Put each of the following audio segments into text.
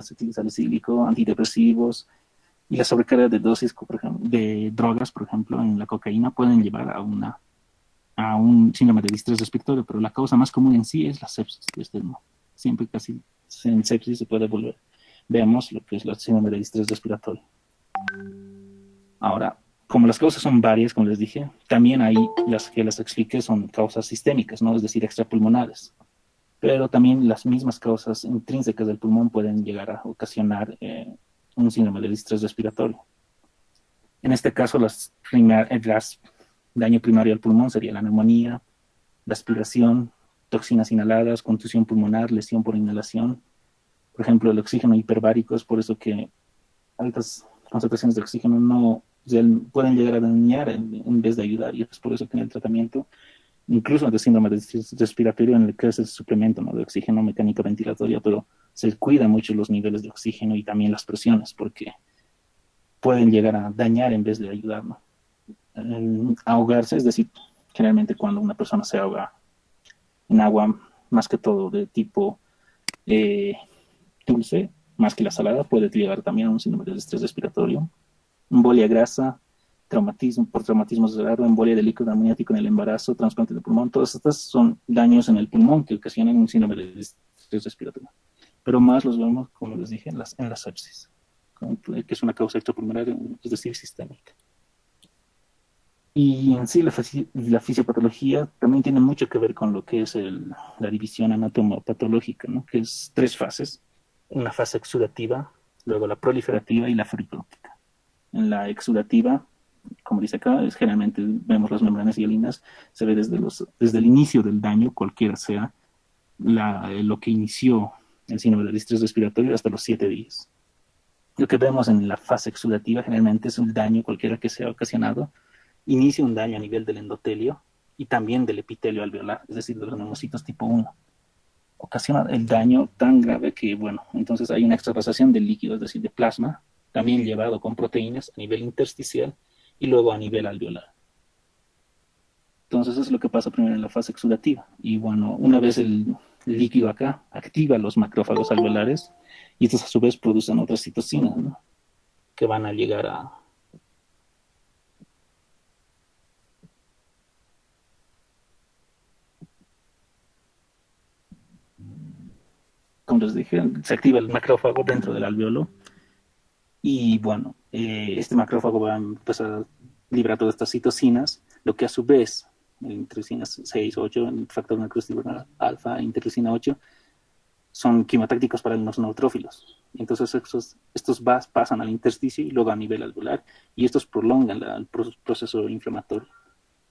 acetil salicílico, antidepresivos, y la sobrecarga de dosis, por ejemplo, de drogas, por ejemplo, en la cocaína, pueden llevar a un síndrome de distrés respiratorio, pero la causa más común en sí es la sepsis. ¿No? Siempre casi en sepsis se puede volver. Veamos lo que es la síndrome de distrés respiratorio. Ahora, como las causas son varias, como les dije, también hay las que las expliqué son causas sistémicas, ¿no? Es decir, extrapulmonares. Pero también las mismas causas intrínsecas del pulmón pueden llegar a ocasionar un síndrome de distrés respiratorio. En este caso, las daño primario al pulmón sería la neumonía, la aspiración, toxinas inhaladas, contusión pulmonar, lesión por inhalación. Por ejemplo, el oxígeno hiperbárico, es por eso que altas concentraciones de oxígeno no pueden llegar a dañar en vez de ayudar, y es por eso que en el tratamiento, incluso de síndrome de respiratorio, en el que es el suplemento, ¿no?, de oxígeno mecánica ventilatoria, pero se cuida mucho los niveles de oxígeno y también las presiones, porque pueden llegar a dañar en vez de ayudar, ¿no? Ahogarse, es decir, generalmente cuando una persona se ahoga en agua, más que todo de tipo dulce, más que la salada, puede llegar también a un síndrome de estrés respiratorio. Embolia grasa, traumatismo por traumatismo cerebral, embolia de líquido amniótico en el embarazo, trasplante de pulmón, todas estas son daños en el pulmón que ocasionan un síndrome de estrés respiratorio. Pero más los vemos, como les dije, en la sepsis, que es una causa extrapulmonar, es decir, sistémica. Y en sí la fisiopatología también tiene mucho que ver con lo que es la división anatomopatológica, ¿no?, que es 3 fases: una fase exudativa, luego la proliferativa y la fibrótica. En la exudativa, como dice acá, generalmente vemos las membranas hialinas, se ve desde el inicio del daño, cualquiera sea lo que inició el síndrome de distrés respiratorio, hasta los 7 días. Lo que vemos en la fase exudativa generalmente es un daño cualquiera que sea ocasionado. Inicia un daño a nivel del endotelio y también del epitelio alveolar, es decir, de los neumocitos tipo 1. Ocasiona el daño tan grave que, bueno, entonces hay una extravasación del líquido, es decir, de plasma, también llevado con proteínas a nivel intersticial y luego a nivel alveolar. Entonces eso es lo que pasa primero en la fase exudativa. Y bueno, una vez el líquido acá activa los macrófagos alveolares y estos a su vez producen otras citocinas, ¿no?, que van a llegar a como les dije, se activa el macrófago dentro del alveolo y bueno, este macrófago va a empezar a liberar todas estas citocinas, lo que a su vez, interleucinas 6, 8, el factor necroestimulante alfa, interleucina 8, son quimiotácticos para los neutrófilos. Entonces estos pasan al intersticio y luego a nivel alveolar, y estos prolongan el proceso inflamatorio,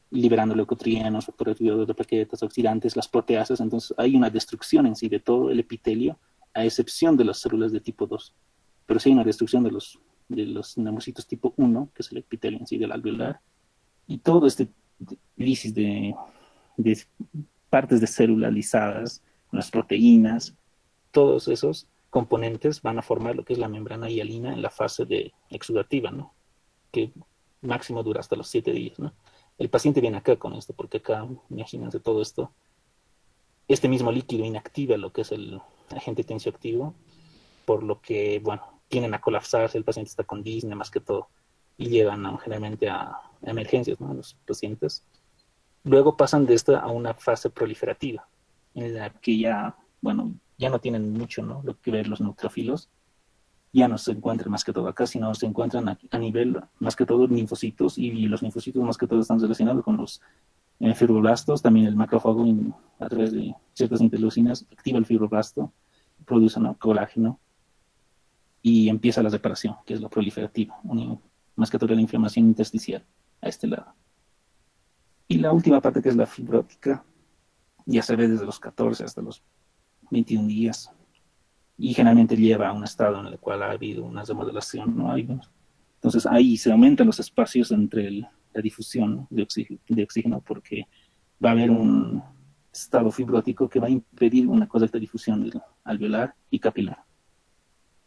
liberando leucotrienos, factores de plaquetas, oxidantes, las proteasas. Entonces hay una destrucción en sí de todo el epitelio, a excepción de las células de tipo 2. Pero sí hay una destrucción de los neumocitos tipo 1, que es el epitelio en sí del alveolar, y todo este lisis de partes de células lisadas, las proteínas, todos esos componentes van a formar lo que es la membrana hialina en la fase de exudativa, ¿no?, que máximo dura hasta los 7 días, ¿no? El paciente viene acá con esto, porque acá, imagínense todo esto, este mismo líquido inactiva lo que es el agente tensioactivo, por lo que, bueno, tienden a colapsarse, el paciente está con disnea más que todo, y llegan generalmente a emergencias, ¿no?, los pacientes. Luego pasan de esta a una fase proliferativa, en la que ya, bueno, ya no tienen mucho, ¿no?, lo que ver los neutrófilos, ya no se encuentran más que todo acá, sino se encuentran a nivel más que todo linfocitos, y los linfocitos más que todo están relacionados con los fibroblastos. También el macrófago, a través de ciertas interleucinas, activa el fibroblasto, produce colágeno y empieza la reparación, que es la proliferativa, más que todo la inflamación intersticial a este lado. Y la última parte, que es la fibrótica, ya se ve desde los 14 hasta los 21 días. Y generalmente lleva a un estado en el cual ha habido una remodelación, ¿no? Entonces ahí se aumentan los espacios entre la difusión de oxígeno, porque va a haber un estado fibrótico que va a impedir una correcta difusión alveolar y capilar.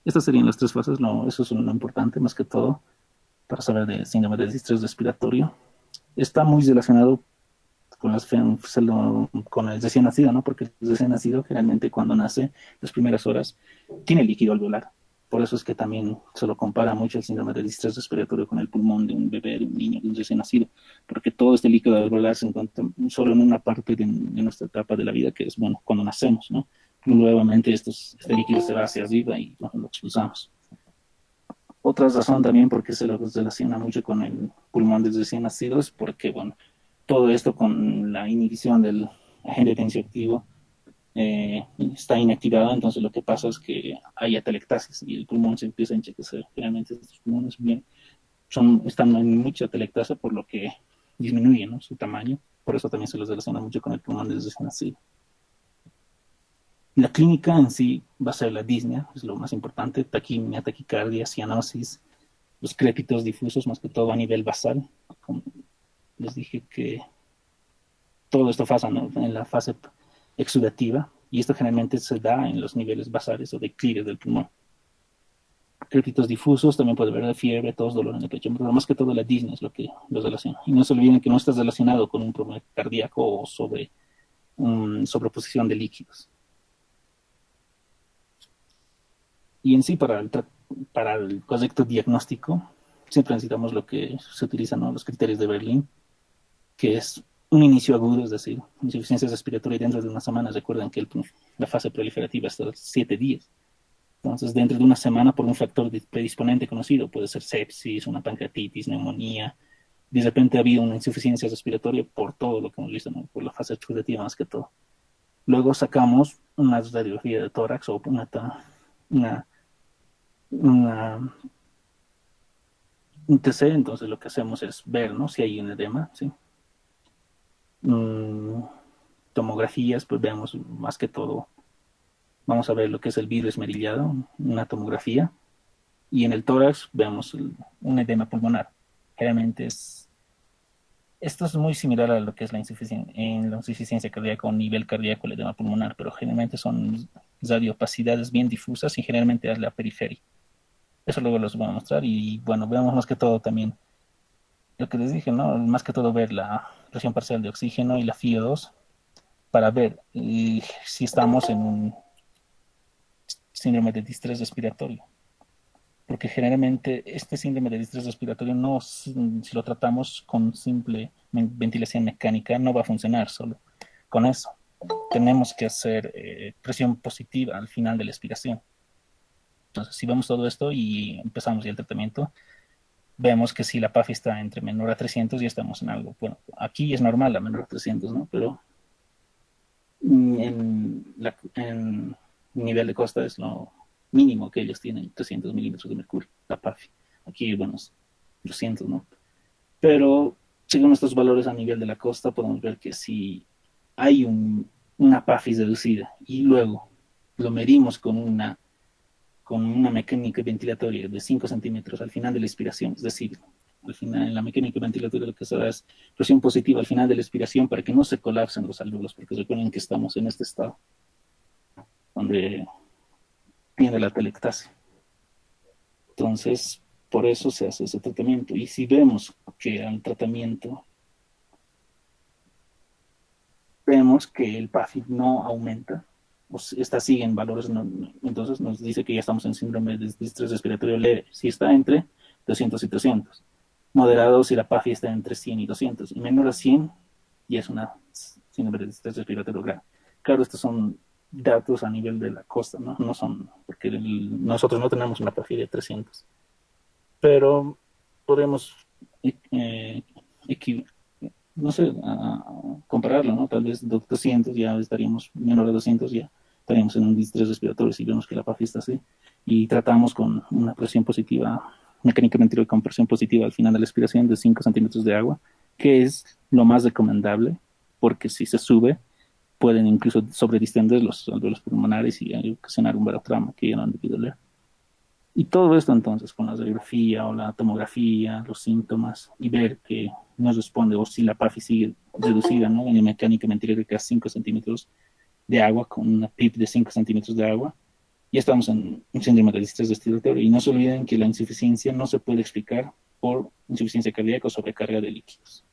Estas serían las 3 fases, eso es lo importante más que todo para saber de síndrome de distrés respiratorio. Está muy relacionado con el recién nacido, ¿no? Porque el recién nacido generalmente cuando nace, las primeras horas, tiene líquido alveolar. Por eso es que también se lo compara mucho el síndrome de distrés respiratorio con el pulmón de un bebé, de un niño, de un recién nacido, porque todo este líquido alveolar se encuentra solo en una parte de nuestra etapa de la vida, que es, bueno, cuando nacemos, ¿no? Nuevamente este líquido se va hacia arriba y bueno, lo expulsamos. Otra razón también por qué se lo relaciona mucho con el pulmón de recién nacido es porque, bueno, todo esto con la inhibición del agente tensioactivo está inactivado, entonces lo que pasa es que hay atelectasis y el pulmón se empieza a enchequecer. Realmente estos pulmones bien, están en mucha atelectasia, por lo que disminuye, ¿no?, su tamaño. Por eso también se los relaciona mucho con el pulmón de recién nacido. La clínica en sí va a ser la disnea, es lo más importante: taquimia, taquicardia, cianosis, los crépitos difusos, más que todo a nivel basal. Como les dije, que todo esto pasa, ¿no?, en la fase exudativa, y esto generalmente se da en los niveles basales o declives del pulmón. Crépitos difusos, también puede haber fiebre, tos, dolor en el pecho, pero más que todo la disnea es lo que los relaciona. Y no se olviden que no está relacionado con un problema cardíaco o sobreposición de líquidos. Y en sí, para el correcto diagnóstico, siempre necesitamos lo que se utiliza, ¿no?, los criterios de Berlín, que es un inicio agudo, es decir, insuficiencia respiratoria dentro de una semana. Recuerden que la fase proliferativa está 7 días. Entonces, dentro de una semana, por un factor predisponente conocido, puede ser sepsis, una pancreatitis, neumonía, de repente ha habido una insuficiencia respiratoria por todo lo que hemos visto, ¿no?, por la fase exudativa más que todo. Luego sacamos una radiografía de tórax o una, una un TC. Entonces lo que hacemos es ver, ¿no?, si hay un edema, ¿sí? Tomografías, pues veamos más que todo, vamos a ver lo que es el vidrio esmerillado, una tomografía, y en el tórax vemos un edema pulmonar. Generalmente esto es muy similar a lo que es la insuficiencia cardíaca o nivel cardíaco, el edema pulmonar, pero generalmente son radiopacidades bien difusas y generalmente es la periferia. Eso luego los voy a mostrar. Y bueno, veamos más que todo también lo que les dije, ¿no? Más que todo ver la presión parcial de oxígeno y la FiO2 para ver si estamos en un síndrome de distrés respiratorio. Porque generalmente este síndrome de distrés respiratorio no, si lo tratamos con simple ventilación mecánica, no va a funcionar solo con eso. Tenemos que hacer presión positiva al final de la expiración. Entonces, si vemos todo esto y empezamos ya el tratamiento, vemos que si la PAFI está entre menor a 300, ya estamos en algo. Bueno, aquí es normal la menor a 300, ¿no? Pero en nivel de costa es lo mínimo que ellos tienen, 300 milímetros de mercurio, la PAFI. Aquí, bueno, 200, ¿no? Pero según estos valores a nivel de la costa, podemos ver que si hay una PAFI reducida y luego lo medimos con una mecánica ventilatoria de 5 centímetros al final de la expiración, es decir, al final en la mecánica ventilatoria lo que se da es presión positiva al final de la expiración para que no se colapsen los alveolos, porque recuerden que estamos en este estado donde tiene la atelectasia. Entonces, por eso se hace ese tratamiento. Y si vemos que al tratamiento vemos que el PAFI no aumenta, o esta sigue en valores, entonces nos dice que ya estamos en síndrome de distrés respiratorio leve. Si está entre 200 y 300. Moderado si la PAFI está entre 100 y 200. Y menor a 100 ya es una síndrome de distrés respiratorio grave. Claro, estos son datos a nivel de la costa, ¿no? No son, porque nosotros no tenemos una PAFI de 300. Pero podemos no sé, compararlo, ¿no? Tal vez 200 ya estaríamos, menor de 200 ya estaríamos en un distrés respiratorio si vemos que la PAFI está así. Y tratamos con una presión positiva, mecánicamente con presión positiva al final de la expiración de 5 centímetros de agua, que es lo más recomendable, porque si se sube, pueden incluso sobredistender los alveolos pulmonares y ocasionar un barotrauma que ya no han debido leer. Y todo esto entonces con la radiografía o la tomografía, los síntomas, y ver que no responde, o si la PAFI sigue reducida, ¿no?, en mecánica ventilatoria a 5 centímetros de agua, con una PIP de 5 centímetros de agua, ya estamos en un síndrome de distrés respiratorio. Y no se olviden que la insuficiencia no se puede explicar por insuficiencia cardíaca o sobrecarga de líquidos.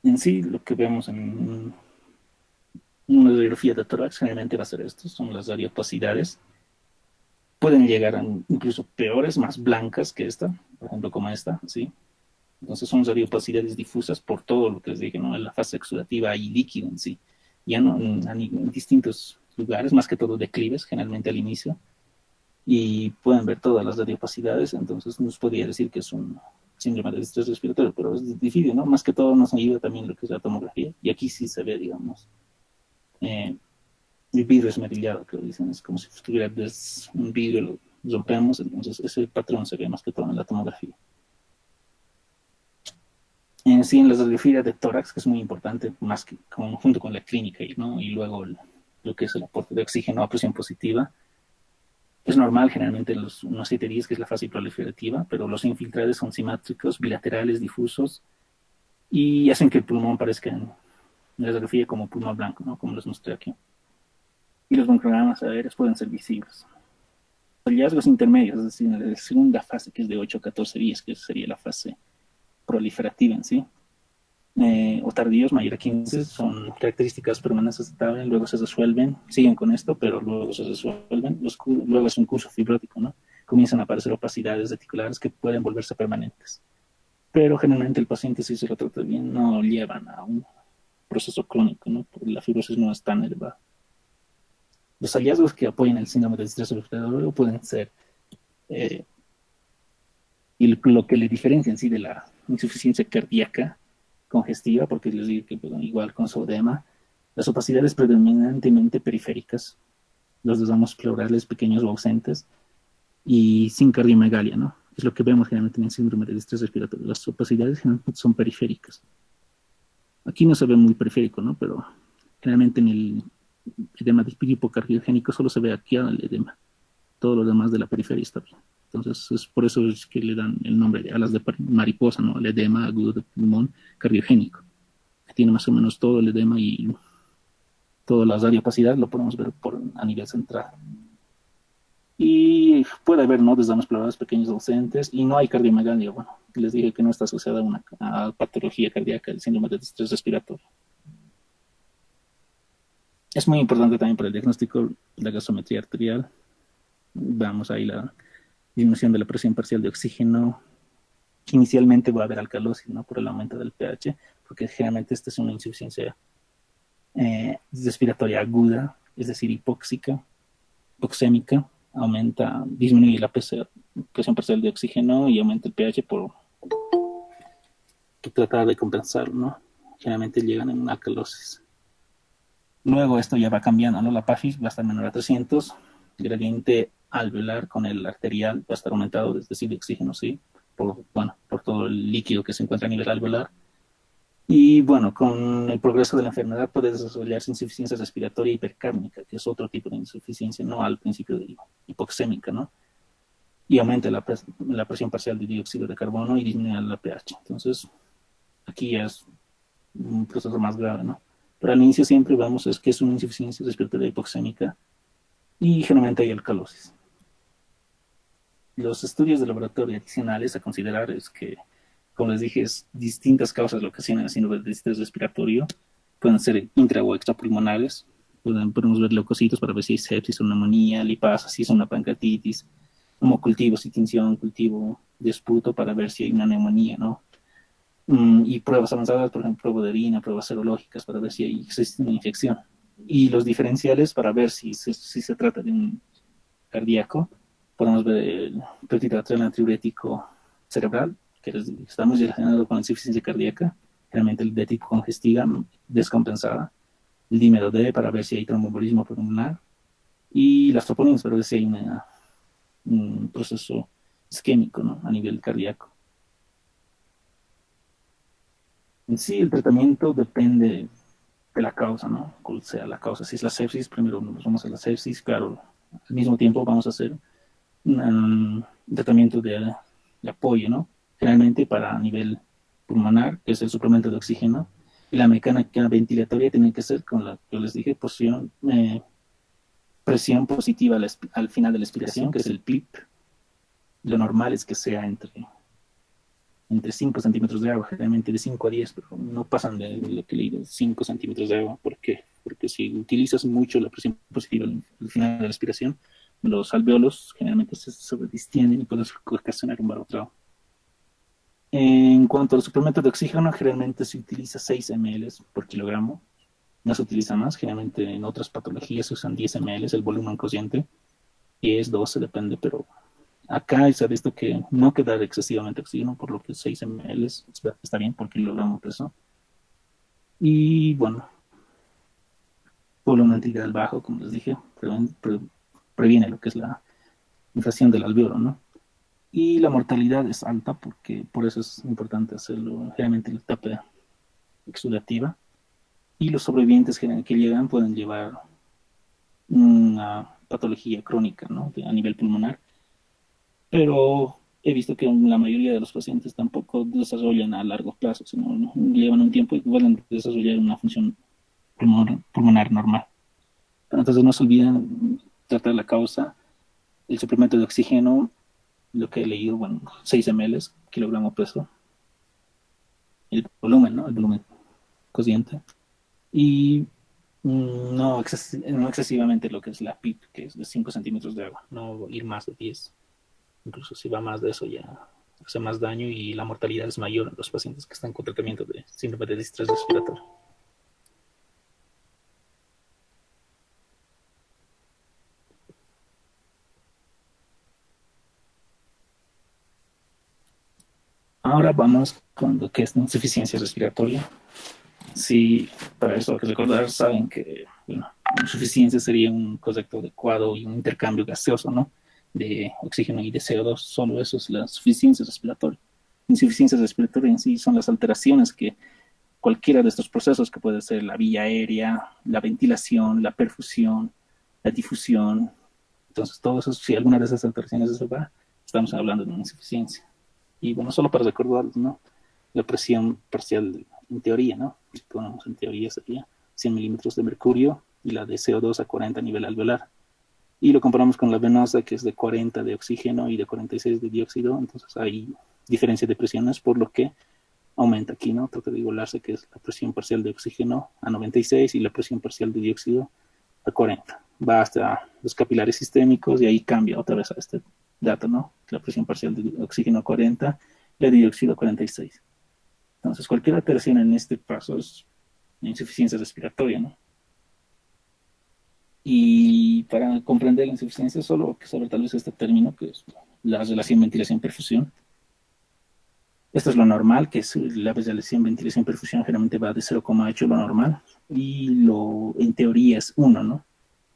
En sí, lo que vemos en una radiografía de tórax generalmente va a ser esto, son las radiopacidades. Pueden llegar a incluso peores, más blancas que esta, por ejemplo, como esta, ¿sí? Entonces son radiopacidades difusas por todo lo que les dije, ¿no? En la fase exudativa y líquido en sí. Ya no en distintos lugares, más que todo declives, generalmente al inicio, y pueden ver todas las radiopacidades, entonces nos podría decir que es un síndrome de distrés respiratorio, pero es difícil, ¿no? Más que todo nos ayuda también lo que es la tomografía, y aquí sí se ve, digamos, eh, el vidrio esmerillado, que lo dicen, es como si estuviera un vidrio, lo rompemos, entonces ese patrón se ve más que todo en la tomografía. En sí, en la radiografía de tórax, que es muy importante, más que junto con la clínica, ¿no? Y luego lo que es el aporte de oxígeno a presión positiva, es normal generalmente en los 7 días, que es la fase proliferativa, pero los infiltrados son simétricos, bilaterales, difusos, y hacen que el pulmón parezca en la radiografía como pulmón blanco, ¿no? Como les mostré aquí. Y los broncogrammas aéreos pueden ser visibles. Hallazgos intermedios, es decir, en la segunda fase, que es de 8 a 14 días, que sería la fase proliferativa en sí, o tardíos, mayor a 15, son características permanentes estables, luego se resuelven, siguen con esto, pero luego se resuelven, luego es un curso fibrótico, ¿no? Comienzan a aparecer opacidades reticulares que pueden volverse permanentes. Pero generalmente el paciente, si se lo trata bien, no llevan a un proceso crónico, ¿no? Porque la fibrosis no es tan elevada. Los hallazgos que apoyan el síndrome de distrés respiratorio pueden ser, eh, y lo que le diferencia en sí de la insuficiencia cardíaca congestiva, porque les digo que bueno, igual con su edema, las opacidades predominantemente periféricas, los desamos pleurales pequeños o ausentes, y sin cardiomegalia, ¿no? Es lo que vemos generalmente en el síndrome de distrés respiratorio. Las opacidades generalmente son periféricas. Aquí no se ve muy periférico, ¿no? Pero generalmente en el edema hipocardiogénico solo se ve aquí el edema. Todo lo demás de la periferia está bien. Entonces, es por eso es que le dan el nombre de alas de mariposa, ¿no? El edema agudo de pulmón cardiogénico, que tiene más o menos todo el edema y toda la radiopacidad, lo podemos ver a nivel central. Y puede haber, ¿no? Desdames pleurales pequeños ausentes y no hay cardiomegalia. Bueno, les dije que no está asociada a patología cardíaca, el síndrome de distrés respiratorio. Es muy importante también para el diagnóstico la gasometría arterial. Vamos ahí la disminución de la presión parcial de oxígeno. Inicialmente va a haber alcalosis, ¿no? Por el aumento del pH, porque generalmente esta es una insuficiencia respiratoria aguda, es decir, hipóxica, hipoxémica, disminuye la presión parcial de oxígeno y aumenta el pH por tratar de compensar, ¿no? Generalmente llegan en alcalosis. Luego esto ya va cambiando, ¿no? La PAFIS va a estar menor a 300, gradiente alveolar con el arterial va a estar aumentado, es decir, de oxígeno, ¿sí? Por todo el líquido que se encuentra a nivel alveolar. Y bueno, con el progreso de la enfermedad puede desarrollarse insuficiencia respiratoria hipercárnica, que es otro tipo de insuficiencia, ¿no? Al principio de hipoxémica, ¿no? Y aumenta la presión parcial de dióxido de carbono y disminuye la pH. Entonces, aquí ya es un proceso más grave, ¿no? Pero al inicio siempre vamos, es que es una insuficiencia respiratoria hipoxémica y generalmente hay alcalosis. Los estudios de laboratorio adicionales a considerar es que, como les dije, es distintas causas lo que ocasionan el síndrome de distrés respiratorio. Pueden ser intra o extrapulmonares. Podemos ver leucocitos para ver si hay sepsis o neumonía, lipasa, si es una pancreatitis, como cultivo, si tinción, cultivo de esputo para ver si hay una neumonía, ¿no? Y pruebas avanzadas, por ejemplo, prueba de orina, pruebas serológicas para ver si existe una infección. Y los diferenciales para ver si se trata de un cardíaco. Podemos ver el péptido natriurético cerebral, que está muy relacionado con la insuficiencia cardíaca, generalmente el de tipo congestiva descompensada, el dímero D para ver si hay tromboembolismo pulmonar, y las troponinas para ver si hay un proceso isquémico, ¿no? A nivel cardíaco. En sí, el tratamiento depende de la causa, ¿no? Cuál sea la causa. Si es la sepsis, primero nos vamos a la sepsis, claro, al mismo tiempo vamos a hacer un tratamiento de apoyo, ¿no? Generalmente para nivel pulmonar, que es el suplemento de oxígeno, y la mecánica ventilatoria tiene que ser con la que yo les dije, presión positiva al final de la expiración, que es el PIP. Lo normal es que sea entre entre 5 centímetros de agua, generalmente de 5 a 10, pero no pasan de lo que le digo, 5 centímetros de agua. ¿Por qué? Porque si utilizas mucho la presión positiva al final de la respiración, los alveolos generalmente se sobredistienden y puedes ocasionar un barotrauma. En cuanto al suplemento de oxígeno, generalmente se utiliza 6 ml por kilogramo. No se utiliza más. Generalmente en otras patologías se usan 10 ml, el volumen consciente, y es 12, depende, pero acá se ha visto que no queda excesivamente oxígeno, por lo que 6 ml está bien por kilogramo peso. Y bueno, volumen arterial bajo, como les dije, previene lo que es la inflación del alveolo, ¿no? Y la mortalidad es alta, porque por eso es importante hacerlo generalmente en la etapa exudativa. Y los sobrevivientes que llegan pueden llevar una patología crónica, ¿no? A nivel pulmonar. Pero he visto que la mayoría de los pacientes tampoco desarrollan a largo plazo, sino llevan un tiempo y pueden desarrollar una función pulmonar normal. Pero entonces no se olviden tratar la causa. El suplemento de oxígeno, lo que he leído, bueno, 6 ml, kilogramo peso. El volumen, ¿no? El volumen consciente. Y no excesivamente lo que es la PIP, que es de 5 centímetros de agua, no ir más de 10. Incluso si va más de eso ya hace más daño y la mortalidad es mayor en los pacientes que están con tratamiento de síndrome de distrés respiratorio. Ahora vamos con lo que es la insuficiencia respiratoria. Sí, para eso hay que recordar, saben que bueno, insuficiencia sería un concepto adecuado y un intercambio gaseoso, ¿no? De oxígeno y de CO2, solo eso es la suficiencia respiratoria. Insuficiencia respiratoria en sí son las alteraciones que cualquiera de estos procesos, que puede ser la vía aérea, la ventilación, la perfusión, la difusión. Entonces, todo eso, si alguna de esas alteraciones se va, estamos hablando de una insuficiencia. Y bueno, solo para recordar, ¿no? La presión parcial, en teoría, ¿no? Si ponemos en teoría, sería 100 milímetros de mercurio y la de CO2 a 40 a nivel alveolar. Y lo comparamos con la venosa, que es de 40 de oxígeno y de 46 de dióxido. Entonces hay diferencia de presiones, por lo que aumenta aquí, ¿no? Trata de igualarse, que es la presión parcial de oxígeno a 96 y la presión parcial de dióxido a 40. Va hasta los capilares sistémicos y ahí cambia otra vez a este dato, ¿no? La presión parcial de oxígeno a 40 y la de dióxido a 46. Entonces, cualquier alteración en este paso es insuficiencia respiratoria, ¿no? Y para comprender la insuficiencia, solo hay que saber tal vez este término, que es la relación ventilación-perfusión. Esto es lo normal, que es la relación ventilación-perfusión generalmente va de 0,8 lo normal, y lo en teoría es 1, ¿no?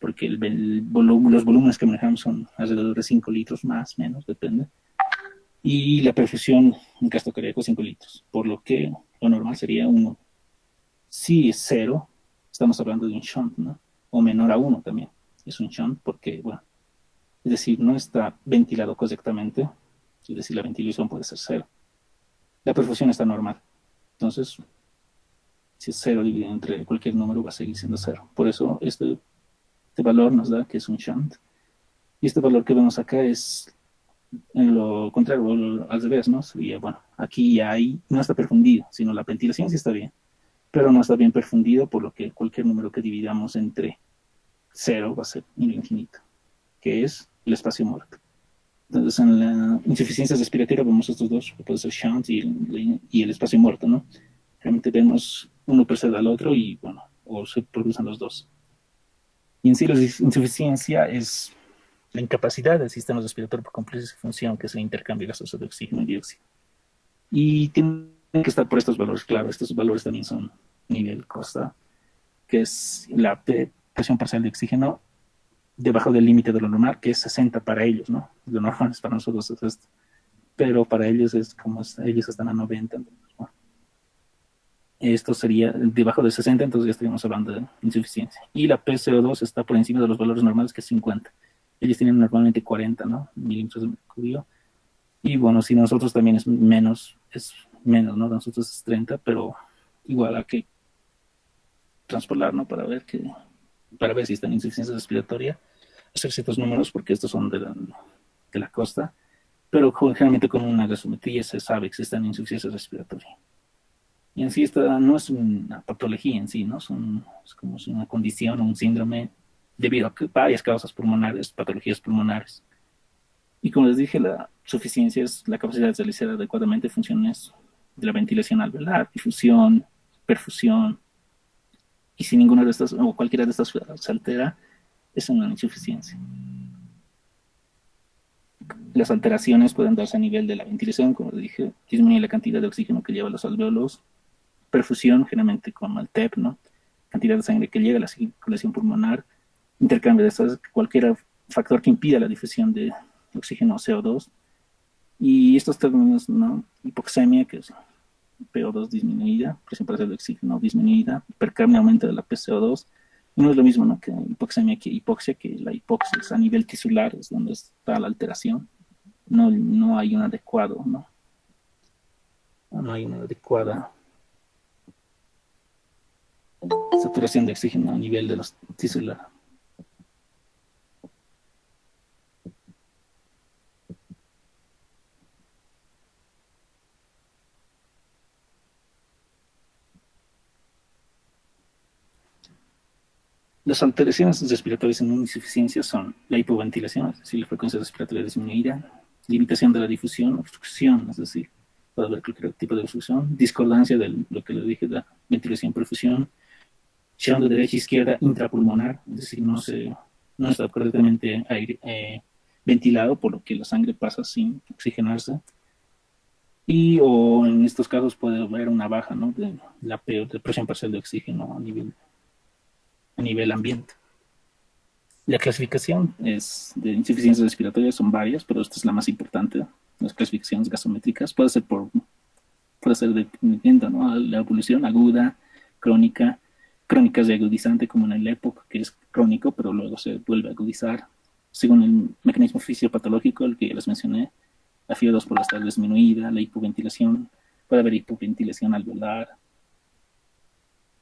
Porque los volúmenes que manejamos son alrededor de 5 litros, más, menos, depende. Y la perfusión en caso cardíaco 5 litros, por lo que lo normal sería 1. Si es 0, estamos hablando de un shunt, ¿no? O menor a 1 también. Es un shunt porque, bueno, es decir, no está ventilado correctamente, es decir, la ventilación puede ser 0. La perfusión está normal. Entonces, si es 0 dividido entre cualquier número, va a seguir siendo 0. Por eso, este valor nos da que es un shunt. Y este valor que vemos acá es en lo contrario, al revés, ¿no? Sería, bueno, aquí ya no está perfundido, sino la ventilación sí está bien, pero no está bien perfundido, por lo que cualquier número que dividamos entre 0 va a ser infinito, que es el espacio muerto. Entonces, en la insuficiencia respiratoria vemos estos dos, que puede ser shunt y el espacio muerto, ¿no? Realmente vemos uno precede al otro y, bueno, o se producen los dos. Y en sí la insuficiencia es la incapacidad del sistema respiratorio por cumplir su función, que es el intercambio gaseoso de oxígeno y dióxido. Y tienen que estar por estos valores, claro, estos valores también son nivel Costa, que es la presión parcial de oxígeno debajo del límite de lo normal, que es 60 para ellos, ¿no? Lo normal es para nosotros es esto, pero para ellos es como ellos están a 90. Entonces, bueno, esto sería debajo de 60, entonces ya estaríamos hablando de insuficiencia. Y la PCO2 está por encima de los valores normales, que es 50. Ellos tienen normalmente 40, ¿no? Milímetros de mercurio. Y bueno, si nosotros también es menos, ¿no? Nosotros es 30, pero igual hay que transpolar, ¿no? Para ver si está en insuficiencia respiratoria, hacer ciertos números, porque estos son de la costa, pero generalmente con una gasometría se sabe que están en insuficiencia respiratoria. Y en sí esta no es una patología en sí, ¿no? Es como una condición o un síndrome debido a varias causas pulmonares, patologías pulmonares. Y como les dije, la suficiencia es la capacidad de realizar adecuadamente funciones de la ventilación alveolar, difusión, perfusión, y si ninguna de estas o cualquiera de estas se altera, es una insuficiencia. Las alteraciones pueden darse a nivel de la ventilación, como les dije, disminuye la cantidad de oxígeno que lleva a los alveolos, perfusión, generalmente con el TEP, ¿no? Cantidad de sangre que llega a la circulación pulmonar, intercambio de estas, cualquier factor que impida la difusión de oxígeno o CO2. Y estos términos, ¿no? Hipoxemia, que es PO2 disminuida, presión parcial de oxígeno disminuida, hipercapnia, aumento de la PCO2. No es lo mismo, ¿no? Que hipoxemia que hipoxia, que la hipoxia es a nivel tisular, es donde está la alteración. No hay un adecuado, ¿no? No hay una adecuada saturación de oxígeno a nivel de los tisular. Las alteraciones respiratorias en una insuficiencia son la hipoventilación, es decir, la frecuencia respiratoria disminuida, limitación de la difusión, obstrucción, es decir, puede haber cualquier tipo de obstrucción, discordancia de lo que le dije, la ventilación-perfusión, shock de derecha e izquierda intrapulmonar, es decir, no está correctamente ventilado, por lo que la sangre pasa sin oxigenarse. Y o en estos casos puede haber una baja, ¿no? de presión parcial de oxígeno a nivel ambiente. La clasificación es de insuficiencia respiratoria, son varias, pero esta es la más importante. Las clasificaciones gasométricas puede ser dependiendo, ¿no? La evolución aguda, crónica, crónicas y agudizante, como en el EPOC, que es crónico, pero luego se vuelve a agudizar. Según el mecanismo fisiopatológico, el que ya les mencioné, la FIO2 por estar disminuida, la hipoventilación, puede haber hipoventilación alveolar.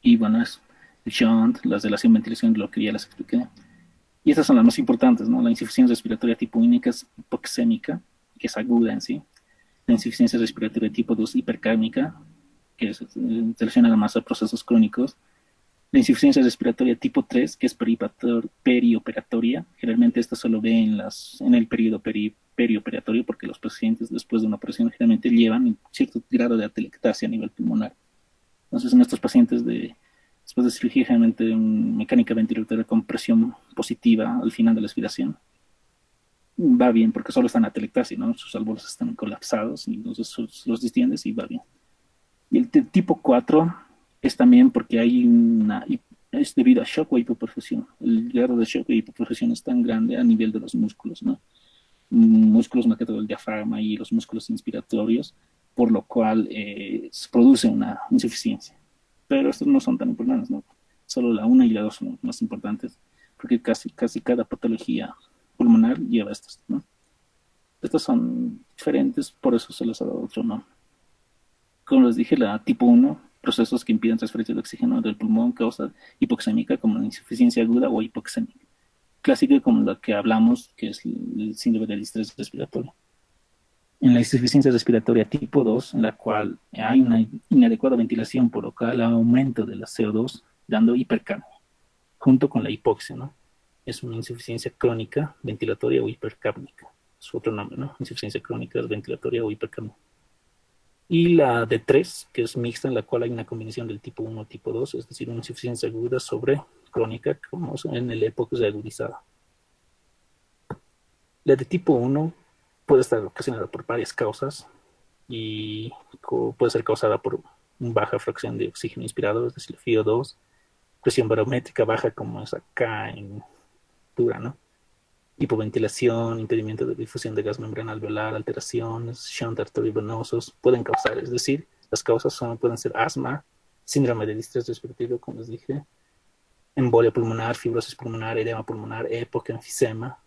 Y bueno, es el shunt, la relación ventilación, lo que ya les expliqué. Y estas son las más importantes, ¿no? La insuficiencia respiratoria tipo única es hipoxémica, que es aguda en sí. La insuficiencia respiratoria tipo 2 hipercárnica, que es relacionada más a procesos crónicos. La insuficiencia respiratoria tipo 3, que es perioperatoria. Generalmente esta solo ve en el periodo perioperatorio, porque los pacientes después de una operación generalmente llevan cierto grado de atelectasia a nivel pulmonar. Entonces, en estos pacientes después de cirugía, generalmente mecánica ventilatoria con presión positiva al final de la expiración, va bien porque solo están atelectasia, ¿no? Sus alveolos están colapsados y entonces los distiendes y va bien. Y el tipo 4 es también porque es debido a shock o hipoperfusión. El grado de shock o hipoperfusión es tan grande a nivel de los músculos, ¿no? Músculos más que todo el diafragma y los músculos inspiratorios, por lo cual se produce una insuficiencia. Pero estos no son tan importantes, ¿no? Solo la 1 y la 2 son más importantes, porque casi cada patología pulmonar lleva estas, ¿no? Estas son diferentes, por eso se les ha dado otro nombre. Como les dije, la tipo 1, procesos que impiden transferencia de oxígeno del pulmón, causa hipoxémica, como la insuficiencia aguda o hipoxémica. Clásica, como la que hablamos, que es el síndrome del estrés respiratorio. En la insuficiencia respiratoria tipo 2, en la cual hay una inadecuada ventilación por lo que el aumento de la CO2, dando hipercapnia, junto con la hipoxia, ¿no? Es una insuficiencia crónica ventilatoria o hipercápnica. Es otro nombre, ¿no? Insuficiencia crónica ventilatoria o hipercapnia. Y la de 3, que es mixta, en la cual hay una combinación del tipo 1 y tipo 2, es decir, una insuficiencia aguda sobre crónica, como en el época de agudizada. La de tipo 1 puede estar ocasionada por varias causas y puede ser causada por baja fracción de oxígeno inspirado, es decir, FiO2, presión barométrica baja como es acá en Dura, ¿no? Hipoventilación, impedimento de difusión de gas membrana alveolar, alteraciones, shunt arteriovenosos pueden causar, es decir, las causas pueden ser asma, síndrome de distrés respiratorio, como les dije, embolia pulmonar, fibrosis pulmonar, edema pulmonar, EPOC, enfisema.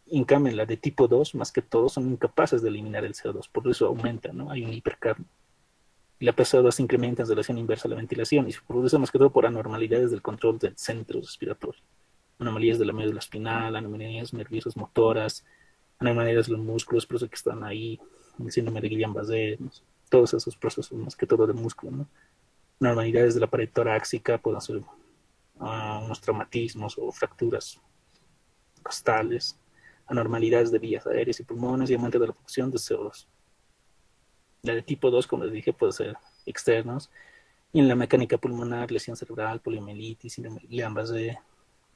En cambio, la de tipo 2, más que todo, son incapaces de eliminar el CO2, por eso aumenta, ¿no? Hay un hipercapnia. Y la PCO2 se incrementa en relación inversa a la ventilación y se produce más que todo por anormalidades del control del centro respiratorio. Anomalías de la médula espinal, anomalías nerviosas motoras, anormalidades de los músculos, por eso que están ahí, el síndrome de Guillain-Barré, ¿no? Todos esos procesos, más que todo de músculo, ¿no? Anormalidades de la pared torácica pueden ser unos traumatismos o fracturas costales, anormalidades de vías aéreas y pulmones y aumento de la producción de CO2. La de tipo 2, como les dije, puede ser externos. Y en la mecánica pulmonar, lesión cerebral, poliomielitis, síndrome de Guillain-Barré,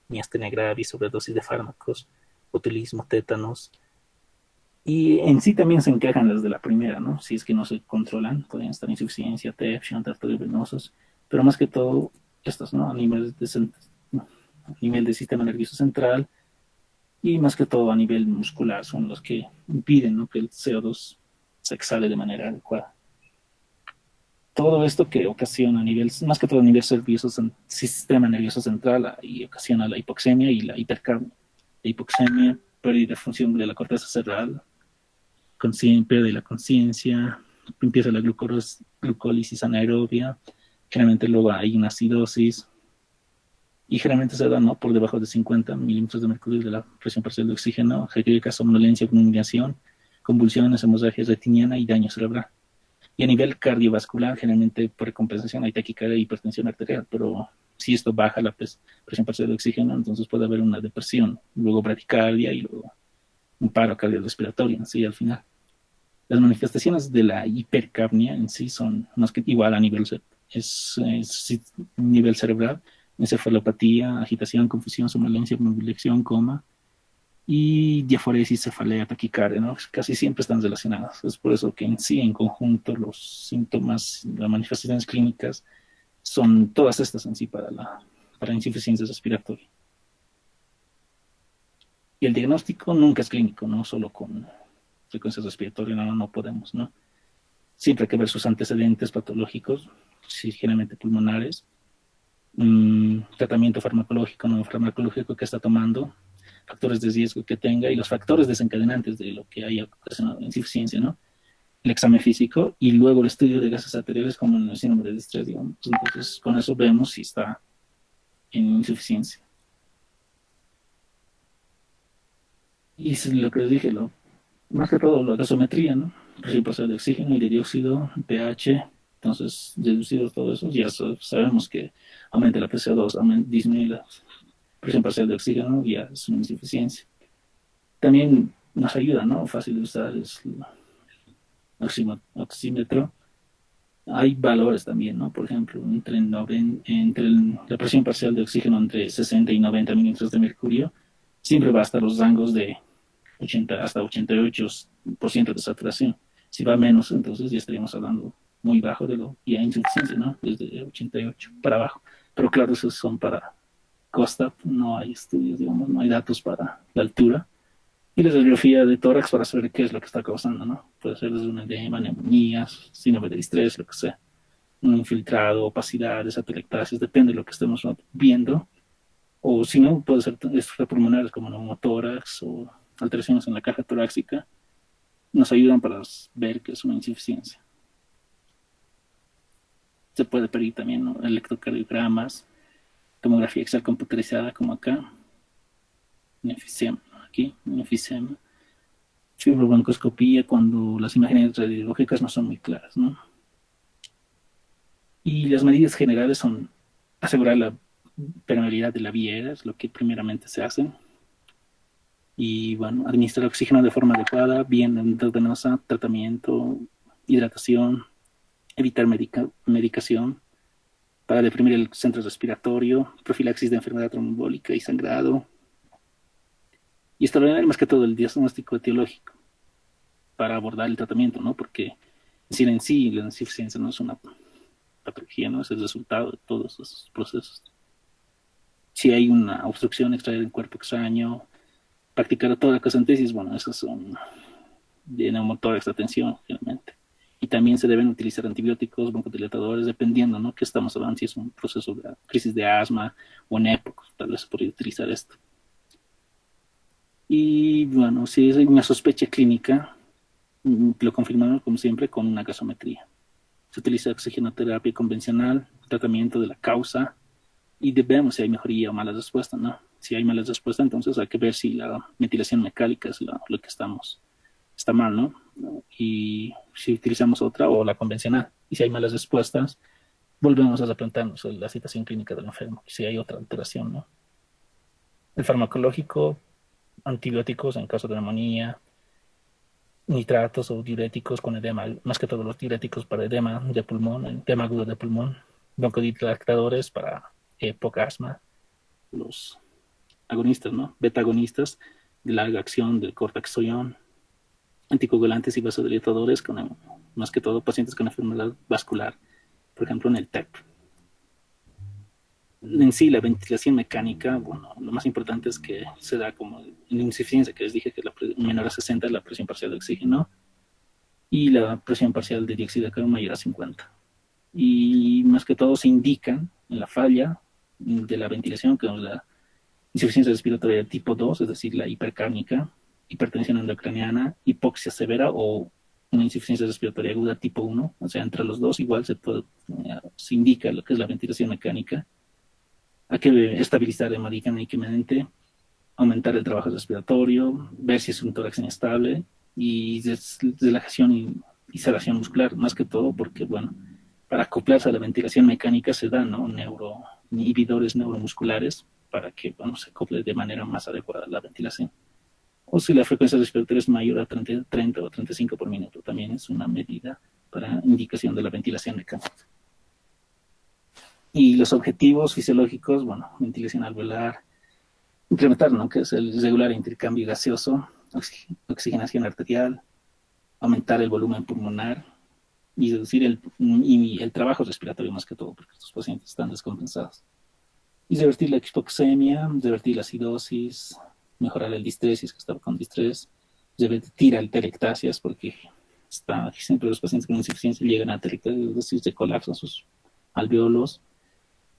miastenia gravis, sobredosis de fármacos, botulismo, tétanos. Y en sí también se encajan las de la primera, ¿no? Si es que no se controlan, pueden estar insuficiencia, TEP, shunt arteriovenosos, pero más que todo estos, ¿no? A nivel del sistema nervioso central y más que todo a nivel muscular son los que impiden, ¿no?, que el CO2 se exhale de manera adecuada. Todo esto que ocasiona a nivel, más que todo a nivel sistema nervioso central y ocasiona la hipoxemia y la hipercapnia. La hipoxemia, pérdida de función de la corteza cerebral, pérdida de la conciencia, empieza la glucólisis anaerobia, generalmente luego hay una acidosis y generalmente se da, ¿no?, por debajo de 50 milímetros de mercurio de la presión parcial de oxígeno, requiere somnolencia, convulsión, convulsiones, hemorragia retiniana y daño cerebral. Y a nivel cardiovascular, generalmente por compensación hay taquicardia e hipertensión arterial, pero si esto baja la presión parcial de oxígeno, entonces puede haber una depresión, luego bradicardia y luego un paro cardiorrespiratorio, ¿sí? Al final. Las manifestaciones de la hipercapnia en sí son más que igual a nivel, nivel cerebral, encefalopatía, agitación, confusión, somnolencia, mobilización, coma, y diaforesis, cefalea, taquicardia, ¿no? Casi siempre están relacionadas. Es por eso que en sí, en conjunto, los síntomas, las manifestaciones clínicas son todas estas en sí para la insuficiencia respiratoria. Y el diagnóstico nunca es clínico, no solo con frecuencia respiratoria, no podemos, ¿no? Siempre hay que ver sus antecedentes patológicos, sí, generalmente pulmonares, tratamiento farmacológico, no farmacológico que está tomando, factores de riesgo que tenga y los factores desencadenantes de lo que haya ocasionado insuficiencia, ¿no? El examen físico y luego el estudio de gases arteriales como en el síndrome de estrés, digamos. Entonces, con eso vemos si está en insuficiencia. Y es lo que les dije, más que todo la gasometría, ¿no? Presión parcial de oxígeno y de dióxido, pH. Entonces, deducido todo eso, ya sabemos que aumenta la PCO2, disminuye la presión parcial de oxígeno, ya es una insuficiencia. También nos ayuda, ¿no? Fácil de usar es el oxímetro. Hay valores también, ¿no? Por ejemplo, la presión parcial de oxígeno entre 60 y 90 milímetros de mercurio, siempre va hasta los rangos de 80 hasta 88% de saturación. Si va menos, entonces ya estaríamos hablando muy bajo de lo ya insuficiencia, ¿no? Desde 88 para abajo. Pero claro, esos son para costa, no hay estudios, digamos, no hay datos para la altura. Y la radiografía de tórax para saber qué es lo que está causando, ¿no? Puede ser desde un edema, neumonías, síndrome de estrés, lo que sea. Un infiltrado, opacidades, atelectasias, depende de lo que estemos viendo. O si no, puede ser extrapulmonares como neumotórax o alteraciones en la caja torácica. Nos ayudan para ver que es una insuficiencia. Se puede pedir también, ¿no?, electrocardiogramas, tomografía axial computerizada como acá, un enfisema, aquí, un enfisema, fibrobroncoscopía cuando las imágenes radiológicas no son muy claras, ¿no? Y las medidas generales son asegurar la permeabilidad de la vía, es lo que primeramente se hace. Y bueno, administrar oxígeno de forma adecuada, bien endovenosa, tratamiento, hidratación, evitar medicación para deprimir el centro respiratorio, profilaxis de enfermedad tromboembólica y sangrado, y establecer más que todo el diagnóstico etiológico para abordar el tratamiento, ¿no? Porque en sí la insuficiencia no es una patología, ¿no? Es el resultado de todos esos procesos. Si hay una obstrucción, extraer el cuerpo extraño, practicar toracocentesis, bueno, esas son de neumotórax de atención, generalmente. Y también se deben utilizar antibióticos, broncodilatadores, dependiendo, ¿no?, que estamos hablando, si es un proceso de crisis de asma o en época, tal vez se podría utilizar esto. Y bueno, si hay una sospecha clínica, lo confirmamos como siempre con una gasometría. Se utiliza oxigenoterapia convencional, tratamiento de la causa y vemos si hay mejoría o mala respuesta, ¿no? Si hay malas respuestas, entonces hay que ver si la ventilación mecánica es lo que está mal, ¿no? Y si utilizamos otra o la convencional. Y si hay malas respuestas, volvemos a replantearnos la situación clínica del enfermo, si hay otra alteración, ¿no? El farmacológico, antibióticos en caso de neumonía, nitratos o diuréticos con edema, más que todo los diuréticos para edema de pulmón, edema agudo de pulmón, broncodilatadores para poca asma, los agonistas, ¿no? Beta agonistas de larga acción del cortaxoión, anticoagulantes y vasodilatadores, más que todo pacientes con enfermedad vascular, por ejemplo en el TEP. En sí, la ventilación mecánica, bueno, lo más importante es que se da como en insuficiencia, que les dije que la menor a 60 es la presión parcial de oxígeno y la presión parcial de dióxido de carbono mayor a 50. Y más que todo se indican en la falla de la ventilación, que es la insuficiencia respiratoria de tipo 2, es decir, la hipercárnica, hipertensión endocraniana, hipoxia severa o una insuficiencia respiratoria aguda tipo 1, o sea, entre los dos igual se indica lo que es la ventilación mecánica. Hay que estabilizar hemodinámicamente, aumentar el trabajo respiratorio, ver si es un tórax inestable y relajación y sedación muscular, más que todo porque, bueno, para acoplarse a la ventilación mecánica se dan, ¿no?, inhibidores neuromusculares para que, bueno, se acople de manera más adecuada a la ventilación. O si la frecuencia respiratoria es mayor a 30 o 35 por minuto, también es una medida para indicación de la ventilación mecánica. Y los objetivos fisiológicos, bueno, ventilación alveolar, incrementar, ¿no?, que es el regular intercambio gaseoso, oxigenación arterial, aumentar el volumen pulmonar y reducir el trabajo respiratorio más que todo, porque estos pacientes están descompensados. Y revertir la hipoxemia, revertir la acidosis, mejorar el distrés si es que estaba con distrés, revertir atelectasias, porque siempre los pacientes con insuficiencia llegan a atelectasias, es decir, se colapsan sus alveolos,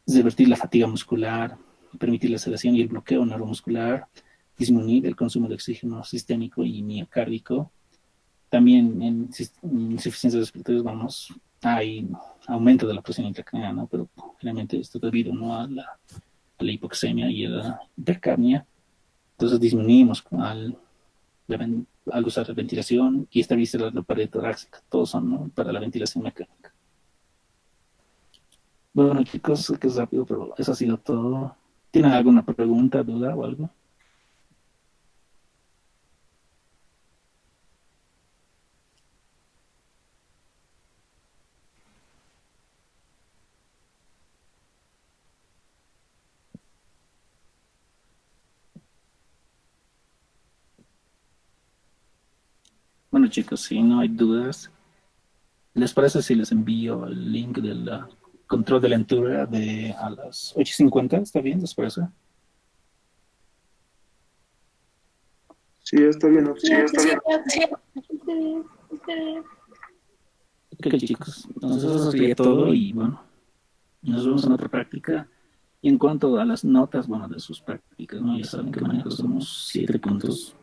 revertir la fatiga muscular, permitir la sedación y el bloqueo neuromuscular, disminuir el consumo de oxígeno sistémico y miocárdico. También en insuficiencias respiratorias hay aumento de la presión intracraneal, ¿no?, pero generalmente esto debido, ¿no?, a la hipoxemia y a la hipercapnia. Entonces disminuimos al usar la ventilación y estabilizar la pared torácica. Todos son, ¿no?, para la ventilación mecánica. Bueno, chicos, que es rápido, pero eso ha sido todo. ¿Tienen alguna pregunta, duda o algo? Bueno, chicos, si no hay dudas, ¿les parece si les envío el link del control de lectura a las 8:50? ¿Está bien? ¿Les parece? Sí, está bien. Sí, está bien. Ok, chicos, entonces eso sería todo y bueno, nos vemos en otra práctica. Y en cuanto a las notas, bueno, de sus prácticas, ¿no?, ya saben que manejo somos 7 puntos.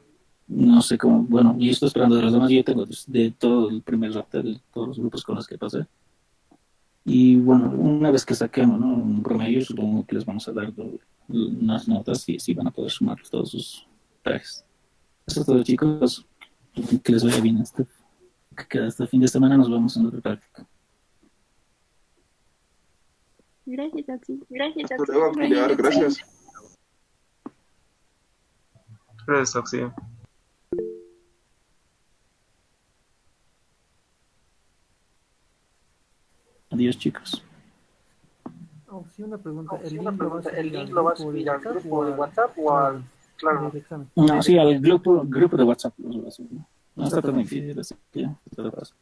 No sé cómo, bueno, yo estoy esperando de los demás, yo tengo de todo el primer rato, de todos los grupos con los que pasé. Y bueno, una vez que saquemos, ¿no?, un promedio, supongo que les vamos a dar unas notas y así van a poder sumar todos sus trajes. Eso es todo, chicos. Que les vaya bien que queda este fin de semana. Nos vemos en otra práctica. Gracias, Oxy. Hasta luego, auxiliar, gracias. Gracias, Oxy. Adiós, chicos. Oh, sí, una pregunta. ¿El link lo vas a subir al grupo de WhatsApp o al claro? No, sí, al grupo de WhatsApp. No está tan difícil, así que te lo paso.